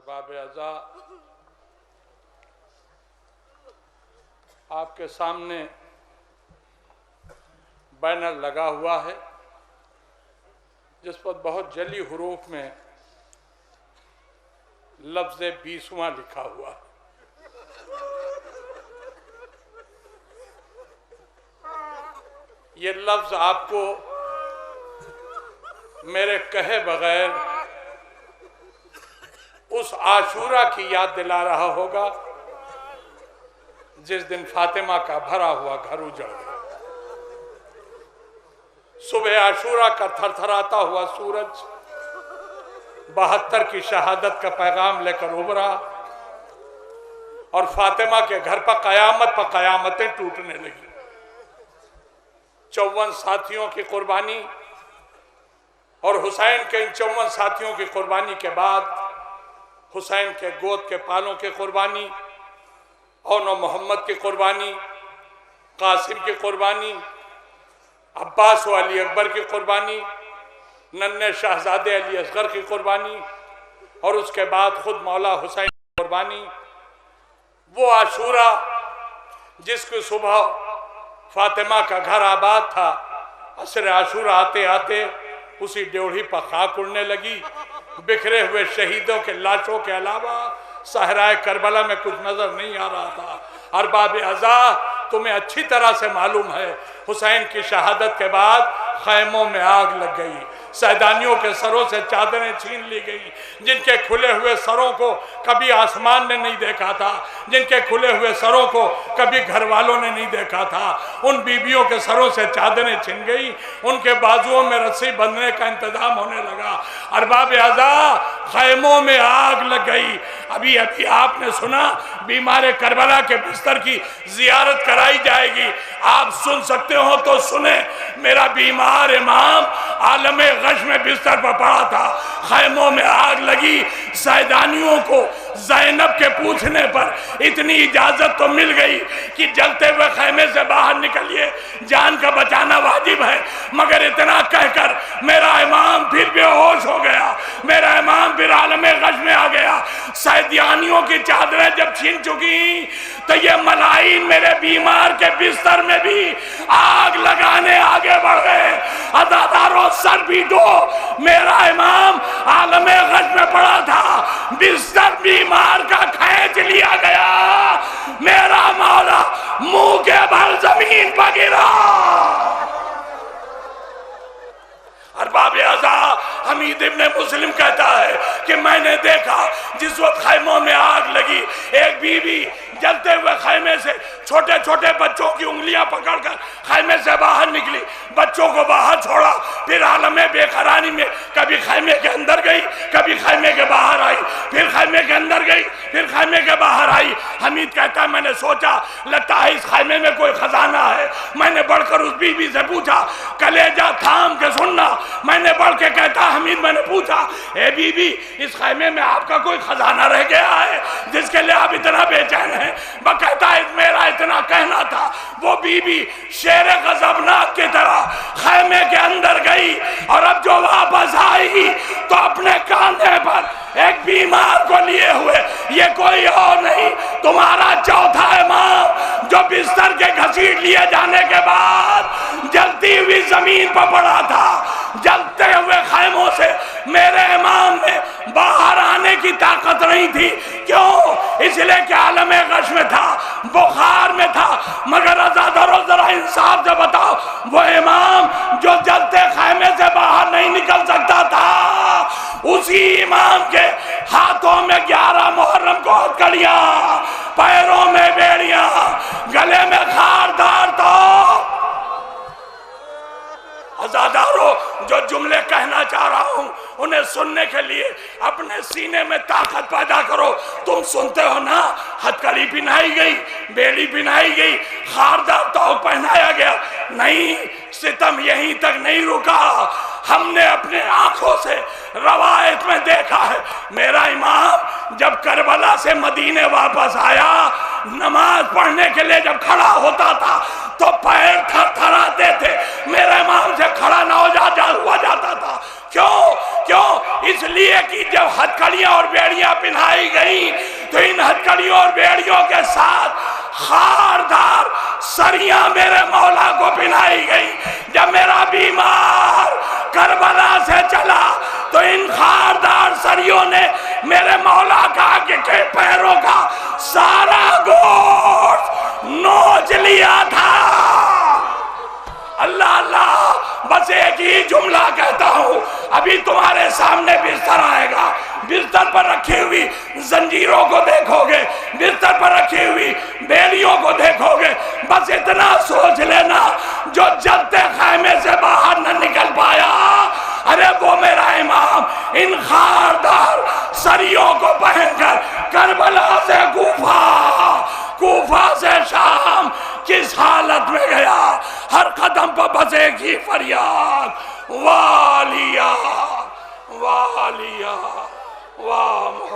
अरबाब अज़ा, आपके सामने बैनर लगा हुआ है जिस पर बहुत जली हुरूफ में लफ्ज़ 20वां लिखा हुआ है। ये लफ्ज़ आपको मेरे कहे बगैर उस आशूरा की याद दिला रहा होगा जिस दिन फातिमा का भरा हुआ घर उजड़ गया। सुबह आशूरा का थरथराता हुआ सूरज 72 की शहादत का पैगाम लेकर उभरा और फातिमा के घर पर कयामतें टूटने लगी। 54 साथियों की कुर्बानी और हुसैन के इन 54 साथियों की कुर्बानी के बाद हुसैन के गोद के पालों की कुर्बानी, औनो मोहम्मद की कुर्बानी, कासिम की कुर्बानी, अब्बास व अली अकबर की कुर्बानी, नन्हे शहजादे अली असगर की कुर्बानी और उसके बाद खुद मौला हुसैन की कुर्बानी। वो आशूरा जिसकी सुबह फातिमा का घर आबाद था, असर आशूरा आते आते उसी ड्योढ़ी पर खाक उड़ने लगी। बिखरे हुए शहीदों के लाशों के अलावा सहराए करबला में कुछ नजर नहीं आ रहा था। अरबाब अज़ा, तुम्हें अच्छी तरह से मालूम है हुसैन की शहादत के बाद खैमों में आग लग गई, सैदानियों के सरों से चादरें छीन ली गई। जिनके खुले हुए सरों को कभी आसमान ने नहीं देखा था, जिनके खुले हुए सरों को कभी घर वालों ने नहीं देखा था, उन बीबियों के सरों से चादरें छिन गई। उनके बाजुओं में रस्सी बंधने का इंतजाम होने लगा। अरबाब अज़ा, खैमों में आग लग गई। अभी अभी आपने सुना बीमार करबला के बिस्तर की जियारत कराई जाएगी। आप सुन सकते हो तो सुने, मेरा बीमार इमाम आलम गश में बिस्तर पर पड़ा था, खैमों में आग लगी। सैदानियों को ज़ैनब के पूछने पर इतनी इजाजत तो मिल गई कि जलते हुए खैमे से बाहर निकलिए, जान का बचाना वाजिब है। मगर इतना कहकर मेरा इमाम फिर बेहोश हो गया, मेरा इमाम फिर आलम गश में आ गया। सैदानियों की चादरें जब छीन चुकी तो ये मलाइन मेरे बीमार के बिस्तर में भी आग लगाने आगे बढ़ गए। अज़ादारों, सर पीटो, मेरा इमाम आलम गश में पड़ा था, बिस्तर बीमार का खींच लिया गया, मेरा मौला मुंह के बल जमीन पर गिरा। अरबाब अज़ा, हमीद इब्ने मुस्लिम कहता है कि मैंने देखा जिस वक्त खैमों में आग लगी, एक बीवी जलते हुए खैमे से छोटे छोटे बच्चों की उंगलियां पकड़कर खैमे से बाहर निकली, बच्चों को बाहर छोड़ा, फिर आलमे बेकरारी में कभी खैमे के अंदर गई, कभी खैमे के बाहर आई, फिर खैमे के अंदर गई, फिर खैमे के बाहर आई। हमीद कहता है मैंने सोचा लगता है इस खैमे में कोई खजाना है। मैंने बढ़कर उस बीवी से पूछा, कलेजा थाम के सुनना। मैंने बढ़ के कहता हमीद, मैंने पूछा, ए बीबी, इस खैमे में आपका कोई खजाना रह गया है जिसके लिए आप इतना बेचैन हैं? कहता है मेरा इतना कहना था। वो बीबी शेर गजबनाक की तरह खैमे के अंदर गई और अब जो वापस आई तो अपने कांधे पर एक बीमार को लिए हुए, ये कोई और नहीं तुम्हारा चौथा इमाम जो बिस्तर के घसीट लिए जाने के बाद जलती हुई जमीन पर पड़ा था। जलते हुए खैमों से मेरे इमाम में बाहर आने की ताकत नहीं थी। क्यों? इसलिए कि आलम गश में था, बुखार में था। मगर अज़ादारों, जरा इंसाफ से बताओ, वो इमाम जो जलते खैमे से बाहर नहीं निकल सकता था, उसी इमाम के हाथों में 11 मुहर्रम को हथकड़ियां, पैरों में बेड़ियां, गले में खारदार तो। अज़ादारों, जो जुमले कहना चाह रहा हूं उन्हें सुनने के लिए अपने सीने में ताकत पैदा करो। तुम सुनते हो ना, हथकड़ी पहनाई गई, बेड़ी पहनाई गई, खारदार तौक पहनाया गया। नहीं, सितम यहीं तक नहीं रुका। हमने अपने आंखों से रवायत में देखा है, मेरा इमाम जब करबला से मदीने वापस आया, नमाज पढ़ने के लिए जब खड़ा होता था तो पैर थरथराते थे। मेरे इमाम से खड़ा ना हुआ जाता था। क्यों? کیوں؟ اس لیے کہ جب ہتھکڑیاں اور بیڑیاں پہنائی گئیں تو ان ہتھکڑیوں اور بیڑیوں کے ساتھ خاردار سریاں میرے مولا کو پہنائی گئی۔ جب میرا بیمار کربلا سے چلا تو ان خاردار سریوں نے میرے مولا کا آگے کے پیروں کا سارا گوشت نوچ لیا تھا۔ اللہ اللہ، بس ایک ہی جملہ کہتا ہوں، ابھی تمہارے سامنے بستر آئے گا، بستر پر رکھی ہوئی زنجیروں کو دیکھو گے، بستر پر رکھی ہوئی بیڑیوں کو دیکھو گے، بس اتنا سوچ لینا جو جلتے خیمے سے باہر نہ نکل پایا، ارے وہ میرا امام ان خاردار سریوں کو پہن کر کربلا سے کوفہ سے شام کس حالت میں گیا۔ ہر قدم پر بس ایک ہی فریاد، والیا والیا واہ